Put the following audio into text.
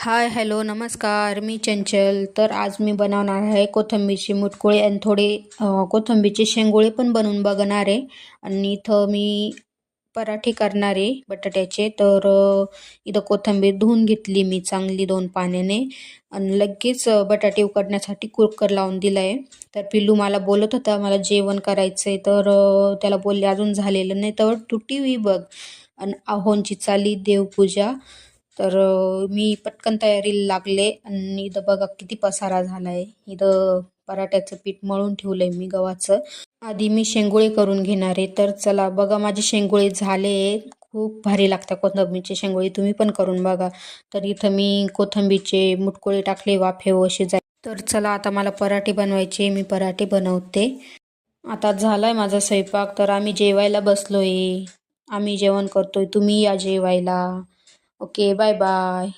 हाय, hello, नमस्कार. मी चंचल. तर आज मी बनवणार आहे कोथिंबीरची मुटकुळे आणि थोडे कोथिंबीरचे शेंगोळे पण बनवून बघणार आहे. आणि इथं मी पराठे करणार आहे बटाट्याचे. तर इथं कोथिंबीर धुवून घेतली मी चांगली 2 पाण्याने आणि लगेच बटाटे उकडण्यासाठी कुकर लावून दिला आहे. तर पिल्लू मला बोलत होता मला जेवण करायचं आहे. तर त्याला बोलले अजून झालेलं नाही तर तू टी व्ही बघ. आणि आहोंची चालली देवपूजा. तर मी पटकन तयारीला लागले आणि इथं बघा किती पसारा झालाय. इथं पराठ्याचं पीठ मळून ठेवलंय मी गव्हाचं. आधी मी शेंगोळे करून घेणार आहे. तर चला बघा माझे शेंगोळे झाले. खूप भारी लागतात कोथिंबीरचे शेंगोळे, तुम्ही पण करून बघा. तर इथं मी कोथिंबीरचे मुटकुळे टाकले वाफेवर शिजाय. तर चला आता मला पराठे बनवायचे, मी पराठे बनवते. आता झालाय माझा स्वयंपाक, तर आम्ही जेवायला बसलोय. आम्ही जेवण करतोय, तुम्ही या जेवायला. Okay, bye bye.